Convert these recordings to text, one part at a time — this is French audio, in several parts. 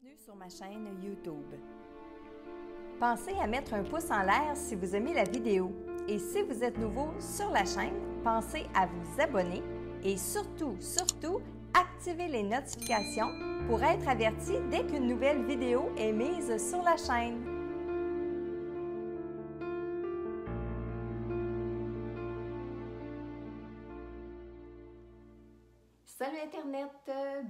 Bienvenue sur ma chaîne YouTube. Pensez à mettre un pouce en l'air si vous aimez la vidéo. Et si vous êtes nouveau sur la chaîne, pensez à vous abonner et surtout, activez les notifications pour être averti dès qu'une nouvelle vidéo est mise sur la chaîne. Salut Internet!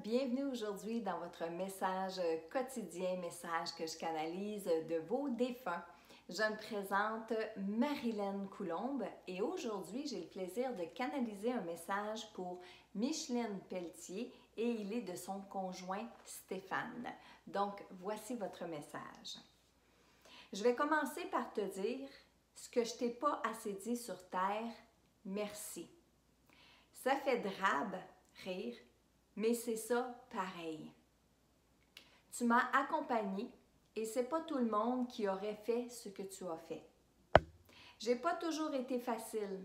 Bienvenue aujourd'hui dans votre message quotidien, message que je canalise de vos défunts. Je me présente Marilène Coulombe et aujourd'hui j'ai le plaisir de canaliser un message pour Micheline Pelletier et il est de son conjoint Stéphane. Donc voici votre message. Je vais commencer par te dire ce que je t'ai pas assez dit sur terre, merci. Ça fait drabe rire, mais c'est ça pareil. Tu m'as accompagnée et c'est pas tout le monde qui aurait fait ce que tu as fait. J'ai pas toujours été facile.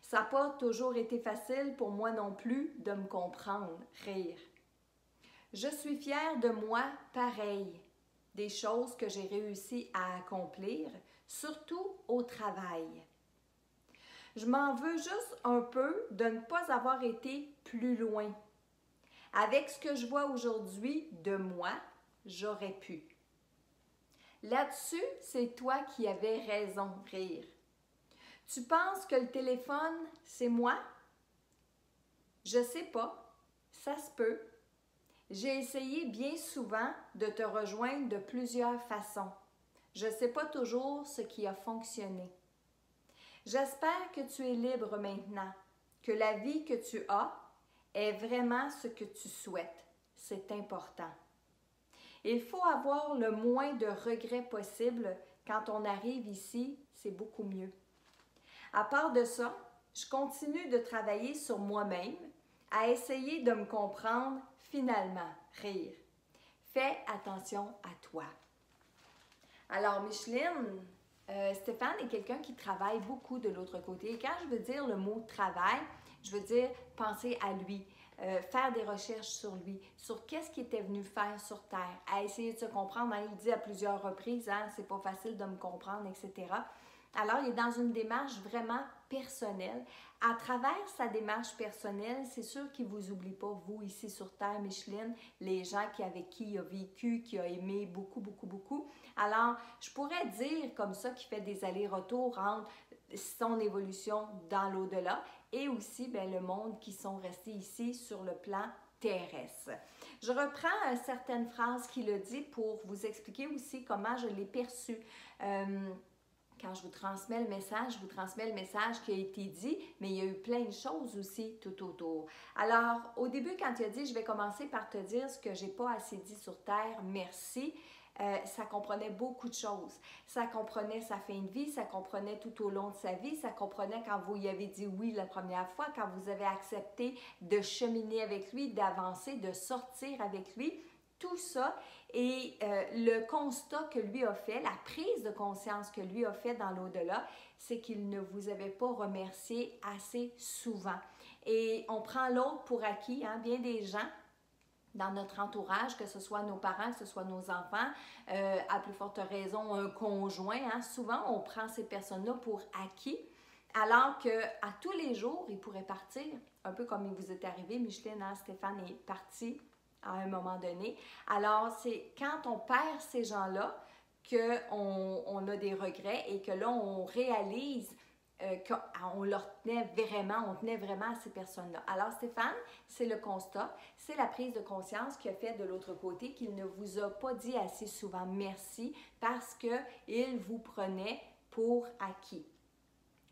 Ça n'a pas toujours été facile pour moi non plus de me comprendre, rire. Je suis fière de moi pareil, des choses que j'ai réussi à accomplir, surtout au travail. Je m'en veux juste un peu de ne pas avoir été plus loin. Avec ce que je vois aujourd'hui de moi, j'aurais pu. Là-dessus, c'est toi qui avais raison, rire. Tu penses que le téléphone, c'est moi? Je sais pas, ça se peut. J'ai essayé bien souvent de te rejoindre de plusieurs façons. Je sais pas toujours ce qui a fonctionné. J'espère que tu es libre maintenant, que la vie que tu as est vraiment ce que tu souhaites. C'est important. Il faut avoir le moins de regrets possible. Quand on arrive ici, c'est beaucoup mieux. À part de ça, je continue de travailler sur moi-même, à essayer de me comprendre finalement, rire. Fais attention à toi. Alors, Micheline, Stéphane est quelqu'un qui travaille beaucoup de l'autre côté. Et quand je veux dire le mot travail, je veux dire penser à lui, faire des recherches sur lui, sur qu'est-ce qu'il était venu faire sur Terre, à essayer de se comprendre. Il dit à plusieurs reprises, c'est pas facile de me comprendre, etc. Alors, il est dans une démarche vraiment personnelle. À travers sa démarche personnelle, c'est sûr qu'il ne vous oublie pas, vous, ici sur Terre, Micheline, les gens avec qui il a vécu, qui a aimé beaucoup, beaucoup, beaucoup. Alors, je pourrais dire comme ça qu'il fait des allers-retours entre son évolution dans l'au-delà et aussi le monde qui sont restés ici sur le plan terrestre. Je reprends certaines phrases qu'il a dit pour vous expliquer aussi comment je l'ai perçu. Quand je vous transmets le message, je vous transmets le message qui a été dit, mais il y a eu plein de choses aussi tout autour. Alors, au début, quand il a dit « Je vais commencer par te dire ce que j'ai pas assez dit sur Terre, merci », ça comprenait beaucoup de choses. Ça comprenait sa fin de vie, ça comprenait tout au long de sa vie, ça comprenait quand vous y avez dit oui la première fois, quand vous avez accepté de cheminer avec lui, d'avancer, de sortir avec lui. Tout ça et le constat que lui a fait, la prise de conscience que lui a fait dans l'au-delà, c'est qu'il ne vous avait pas remercié assez souvent. Et on prend l'autre pour acquis, bien des gens dans notre entourage, que ce soit nos parents, que ce soit nos enfants, à plus forte raison un conjoint, souvent on prend ces personnes-là pour acquis, alors qu'à tous les jours, ils pourraient partir, un peu comme il vous est arrivé, Micheline, Stéphane est parti à un moment donné. Alors, c'est quand on perd ces gens-là qu'on a des regrets et que là, on réalise qu'on leur tenait vraiment à ces personnes-là. Alors, Stéphane, c'est le constat, c'est la prise de conscience qu'il a fait de l'autre côté, qu'il ne vous a pas dit assez souvent merci parce qu'il vous prenait pour acquis.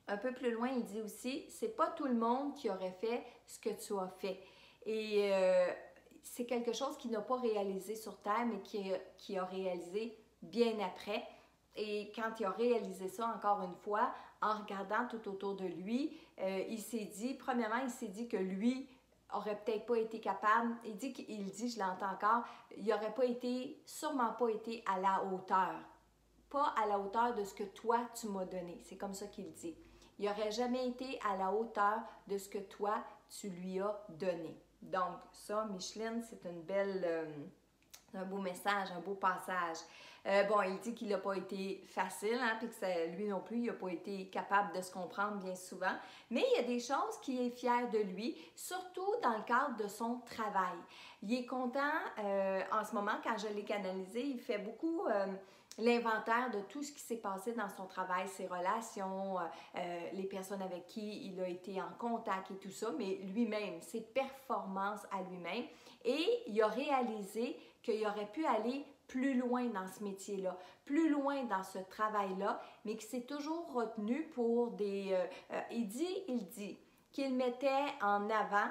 Un peu plus loin, il dit aussi, c'est pas tout le monde qui aurait fait ce que tu as fait. Et c'est quelque chose qu'il n'a pas réalisé sur Terre, mais qui a réalisé bien après. Et quand il a réalisé ça, encore une fois, en regardant tout autour de lui, il s'est dit, premièrement, il s'est dit que lui aurait peut-être pas été capable, il dit, je l'entends encore, il n'aurait pas été, sûrement pas été à la hauteur. Pas à la hauteur de ce que toi, tu m'as donné. C'est comme ça qu'il dit. Il n'aurait jamais été à la hauteur de ce que toi, tu lui as donné. Donc, ça, Micheline, c'est une belle Un beau message, un beau passage. Bon, il dit qu'il n'a pas été facile, hein, puis que lui non plus, il n'a pas été capable de se comprendre bien souvent. Mais il y a des choses qu'il est fier de lui, surtout dans le cadre de son travail. Il est content, en ce moment, quand je l'ai canalisé, il fait beaucoup l'inventaire de tout ce qui s'est passé dans son travail, ses relations, les personnes avec qui il a été en contact et tout ça, mais lui-même, ses performances à lui-même. Et il a réalisé qu'il aurait pu aller plus loin dans ce métier-là, plus loin dans ce travail-là, mais qu'il s'est toujours retenu pour des... il dit qu'il mettait en avant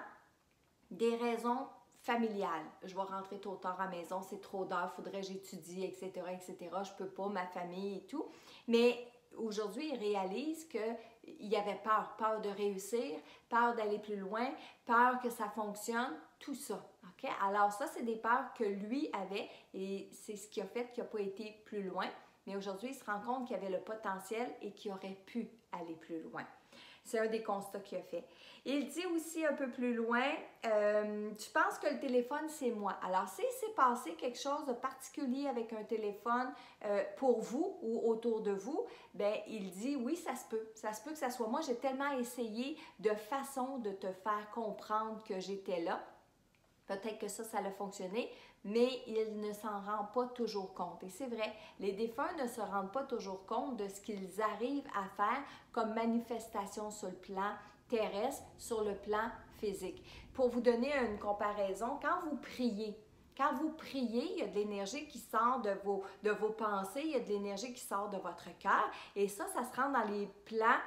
des raisons familiales. Je vais rentrer tôt ou tard à la maison, c'est trop d'heures, faudrait que j'étudie, etc., etc. Je peux pas, ma famille et tout. Mais aujourd'hui, il réalise qu'il avait peur, peur de réussir, peur d'aller plus loin, peur que ça fonctionne, tout ça. Okay? Alors ça, c'est des peurs que lui avait et c'est ce qui a fait qu'il n'a pas été plus loin. Mais aujourd'hui, il se rend compte qu'il avait le potentiel et qu'il aurait pu aller plus loin. C'est un des constats qu'il a fait. Il dit aussi un peu plus loin, tu penses que le téléphone, c'est moi. Alors, s'il s'est passé quelque chose de particulier avec un téléphone pour vous ou autour de vous, bien, il dit oui, ça se peut. Ça se peut que ça soit moi. J'ai tellement essayé de façon de te faire comprendre que j'étais là. Peut-être que ça a fonctionné, mais il ne s'en rend pas toujours compte. Et c'est vrai, les défunts ne se rendent pas toujours compte de ce qu'ils arrivent à faire comme manifestation sur le plan terrestre, sur le plan physique. Pour vous donner une comparaison, quand vous priez, il y a de l'énergie qui sort de vos pensées, il y a de l'énergie qui sort de votre cœur et ça se rend dans les plans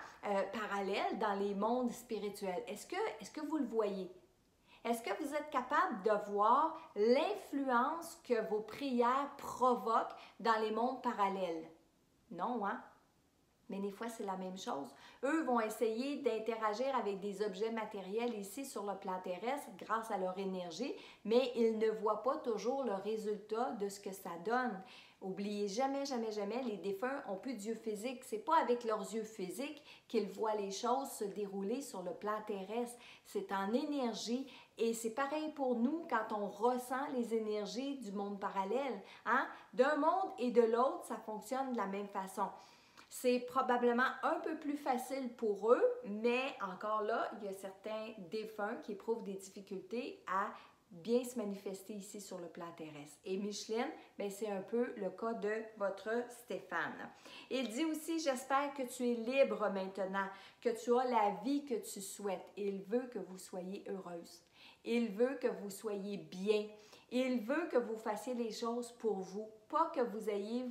parallèles, dans les mondes spirituels. Est-ce que vous le voyez? Est-ce que vous êtes capable de voir l'influence que vos prières provoquent dans les mondes parallèles? Non, hein? Mais des fois, c'est la même chose. Eux vont essayer d'interagir avec des objets matériels ici sur le plan terrestre grâce à leur énergie, mais ils ne voient pas toujours le résultat de ce que ça donne. Oubliez jamais, jamais, jamais, les défunts n'ont plus d'yeux physiques. Ce n'est pas avec leurs yeux physiques qu'ils voient les choses se dérouler sur le plan terrestre. C'est en énergie et c'est pareil pour nous quand on ressent les énergies du monde parallèle. Hein? D'un monde et de l'autre, ça fonctionne de la même façon. C'est probablement un peu plus facile pour eux, mais encore là, il y a certains défunts qui éprouvent des difficultés à bien se manifester ici sur le plan terrestre. Et Micheline, bien, c'est un peu le cas de votre Stéphane. Il dit aussi, j'espère que tu es libre maintenant, que tu as la vie que tu souhaites. Il veut que vous soyez heureuse. Il veut que vous soyez bien. Il veut que vous fassiez les choses pour vous, pas que vous alliez,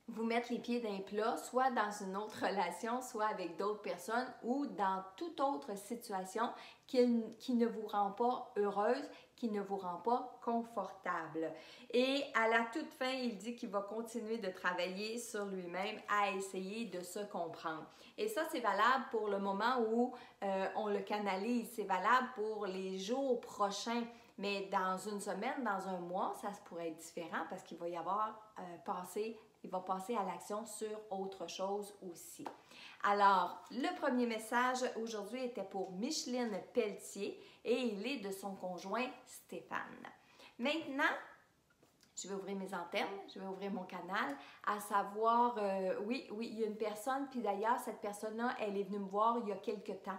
vous mettre les pieds d'un plat, soit dans une autre relation, soit avec d'autres personnes ou dans toute autre situation qui ne vous rend pas heureuse, qui ne vous rend pas confortable. Et à la toute fin, il dit qu'il va continuer de travailler sur lui-même à essayer de se comprendre. Et ça, c'est valable pour le moment où on le canalise, c'est valable pour les jours prochains. Mais dans une semaine, dans un mois, ça pourrait être différent parce qu'il va y avoir il va passer à l'action sur autre chose aussi. Alors, le premier message aujourd'hui était pour Micheline Pelletier et il est de son conjoint Stéphane. Maintenant, je vais ouvrir mes antennes, je vais ouvrir mon canal, à savoir, oui, il y a une personne, puis d'ailleurs, cette personne-là, elle est venue me voir il y a quelques temps.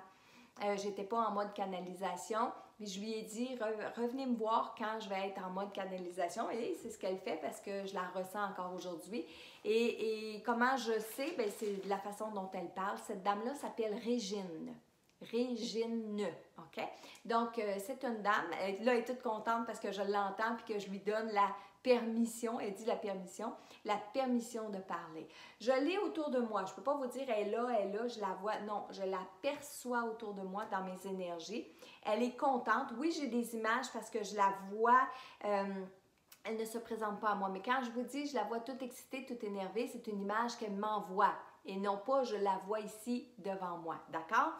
J'étais pas en mode canalisation, puis je lui ai dit revenez me voir quand je vais être en mode canalisation. Et c'est ce qu'elle fait parce que je la ressens encore aujourd'hui. Et comment je sais, bien, c'est la façon dont elle parle. Cette dame-là s'appelle Régine. Régine, OK? Donc, c'est une dame. Là, elle est toute contente parce que je l'entends puis que je lui donne la permission, elle dit la permission de parler. Je l'ai autour de moi. Je ne peux pas vous dire elle est là, je la vois. Non, je la perçois autour de moi dans mes énergies. Elle est contente. Oui, j'ai des images parce que je la vois. Elle ne se présente pas à moi. Mais quand je vous dis, je la vois toute excitée, toute énervée, c'est une image qu'elle m'envoie. Et non pas, je la vois ici devant moi. D'accord?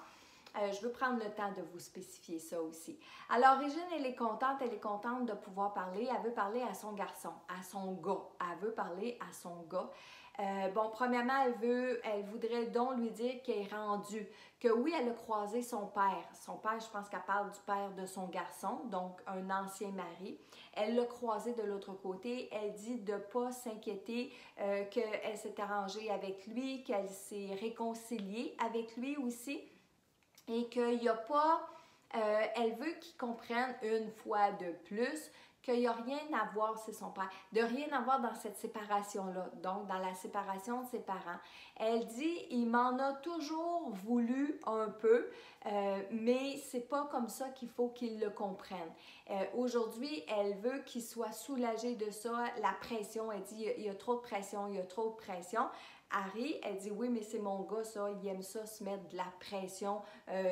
Je veux prendre le temps de vous spécifier ça aussi. Alors, Régine, elle est contente de pouvoir parler. Elle veut parler à son garçon, à son gars. Elle veut parler à son gars. Bon, premièrement, elle voudrait donc lui dire qu'elle est rendue, que oui, elle a croisé son père. Son père, je pense qu'elle parle du père de son garçon, donc un ancien mari. Elle l'a croisé de l'autre côté. Elle dit de ne pas s'inquiéter, qu'elle s'est arrangée avec lui, qu'elle s'est réconciliée avec lui aussi et qu'il n'y a pas... elle veut qu'il comprenne une fois de plus qu'il n'y a rien à voir, c'est son père, de rien à voir dans cette séparation-là, donc dans la séparation de ses parents. Elle dit, il m'en a toujours voulu un peu, mais c'est pas comme ça qu'il faut qu'il le comprenne. Aujourd'hui, elle veut qu'il soit soulagé de ça, la pression, elle dit, il y a trop de pression, il y a trop de pression. Harry, elle dit oui, mais c'est mon gars, ça, il aime ça se mettre de la pression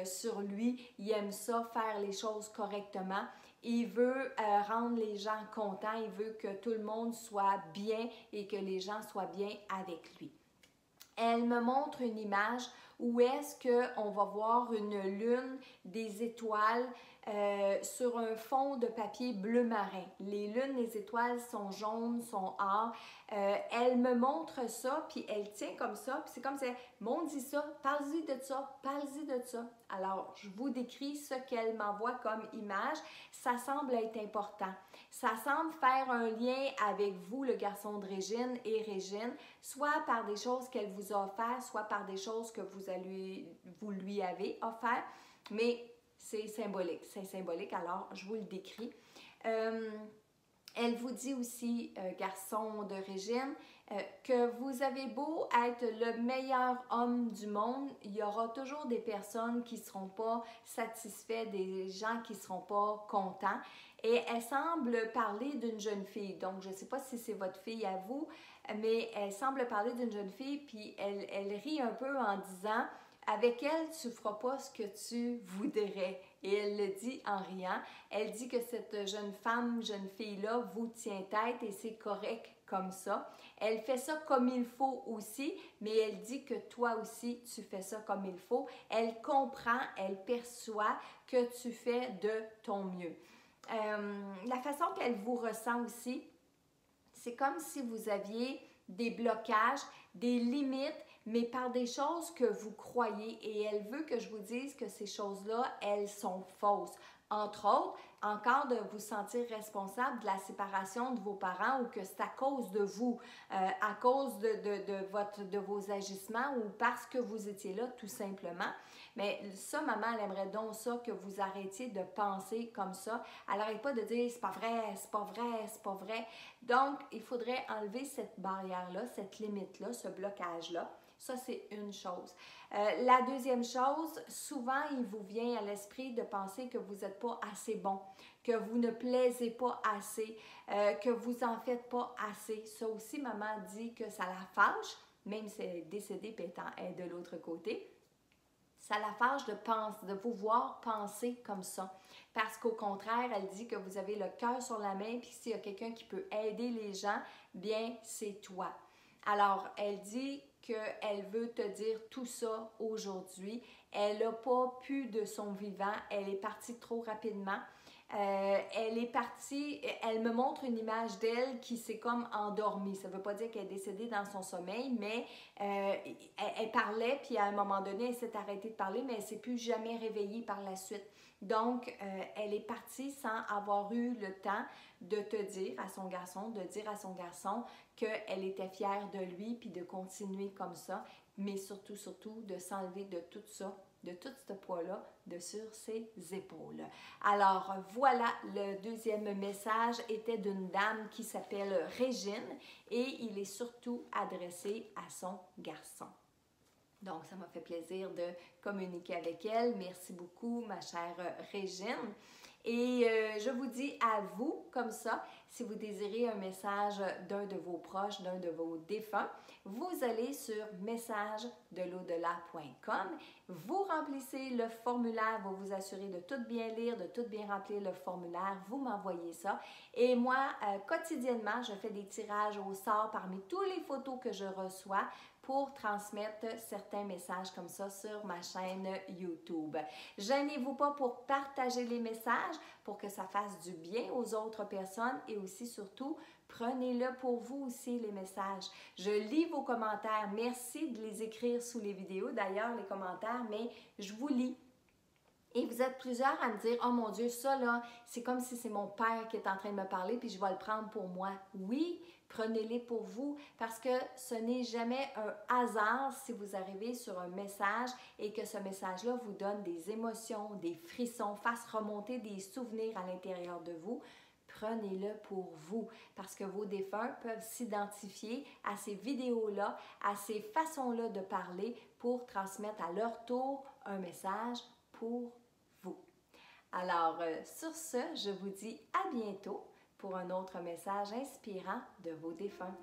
sur lui, il aime ça faire les choses correctement. Il veut rendre les gens contents, il veut que tout le monde soit bien et que les gens soient bien avec lui. Elle me montre une image où est-ce qu'on va voir une lune, des étoiles sur un fond de papier bleu marin. Les lunes, les étoiles sont jaunes, sont or. Elle me montre ça, puis elle tient comme ça, puis c'est comme si m'on dit ça, parle-y de ça, parle-y de ça. Alors, je vous décris ce qu'elle m'envoie comme image. Ça semble être important. Ça semble faire un lien avec vous, le garçon de Régine et Régine, soit par des choses qu'elle vous a offertes, soit par des choses que vous lui avez offertes, mais c'est symbolique, alors je vous le décris. Elle vous dit aussi, garçon de Régine, que vous avez beau être le meilleur homme du monde, il y aura toujours des personnes qui ne seront pas satisfaites, des gens qui ne seront pas contents. Et elle semble parler d'une jeune fille. Donc, je ne sais pas si c'est votre fille à vous, mais elle semble parler d'une jeune fille, puis elle rit un peu en disant « Avec elle, tu ne feras pas ce que tu voudrais. » Et elle le dit en riant. Elle dit que cette jeune fille-là vous tient tête et c'est correct comme ça. Elle fait ça comme il faut aussi, mais elle dit que toi aussi, tu fais ça comme il faut. Elle comprend, elle perçoit que tu fais de ton mieux. La façon qu'elle vous ressent aussi, c'est comme si vous aviez des blocages, des limites, mais par des choses que vous croyez. Et elle veut que je vous dise que ces choses-là, elles sont fausses. Entre autres, encore de vous sentir responsable de la séparation de vos parents ou que c'est à cause de vous, à cause de vos agissements ou parce que vous étiez là, tout simplement. Mais ça, maman, elle aimerait donc ça, que vous arrêtiez de penser comme ça. Elle n'arrête pas de dire « c'est pas vrai, c'est pas vrai, c'est pas vrai ». Donc, il faudrait enlever cette barrière-là, cette limite-là, ce blocage-là. Ça, c'est une chose. La deuxième chose, souvent, il vous vient à l'esprit de penser que vous n'êtes pas assez bon, que vous ne plaisez pas assez, que vous n'en faites pas assez. Ça aussi, maman dit que ça la fâche, même si elle est décédée et est de l'autre côté. Ça la fâche de vous voir penser comme ça. Parce qu'au contraire, elle dit que vous avez le cœur sur la main, puis s'il y a quelqu'un qui peut aider les gens, bien, c'est toi. Alors, elle dit qu'elle veut te dire tout ça aujourd'hui. Elle n'a pas pu de son vivant, elle est partie trop rapidement. Elle est partie, elle me montre une image d'elle qui s'est comme endormie. Ça ne veut pas dire qu'elle est décédée dans son sommeil, mais elle parlait, puis à un moment donné, elle s'est arrêtée de parler, mais elle ne s'est plus jamais réveillée par la suite. Donc, elle est partie sans avoir eu le temps de te dire à son garçon, qu'elle était fière de lui, puis de continuer comme ça, mais surtout, de s'enlever de tout ça, de tout ce poids-là de sur ses épaules. Alors voilà, le deuxième message était d'une dame qui s'appelle Régine et il est surtout adressé à son garçon. Donc, ça m'a fait plaisir de communiquer avec elle. Merci beaucoup, ma chère Régine. Et je vous dis à vous, comme ça, si vous désirez un message d'un de vos proches, d'un de vos défunts, vous allez sur messagedelau-delà.com, vous remplissez le formulaire, vous vous assurez de tout bien lire, de tout bien remplir le formulaire, vous m'envoyez ça. Et moi, quotidiennement, je fais des tirages au sort parmi toutes les photos que je reçois pour transmettre certains messages comme ça sur ma chaîne YouTube. Gênez-vous pas pour partager les messages pour que ça fasse du bien aux autres personnes et aussi surtout, prenez-le pour vous aussi les messages. Je lis vos commentaires. Merci de les écrire sous les vidéos d'ailleurs, les commentaires, mais je vous lis. Et vous êtes plusieurs à me dire « Oh mon Dieu, ça là, c'est comme si c'est mon père qui est en train de me parler puis je vais le prendre pour moi. » Oui, prenez-les pour vous parce que ce n'est jamais un hasard si vous arrivez sur un message et que ce message-là vous donne des émotions, des frissons, fasse remonter des souvenirs à l'intérieur de vous. Prenez-le pour vous parce que vos défunts peuvent s'identifier à ces vidéos-là, à ces façons-là de parler pour transmettre à leur tour un message pour vous. Alors, sur ce, je vous dis à bientôt pour un autre message inspirant de vos défunts.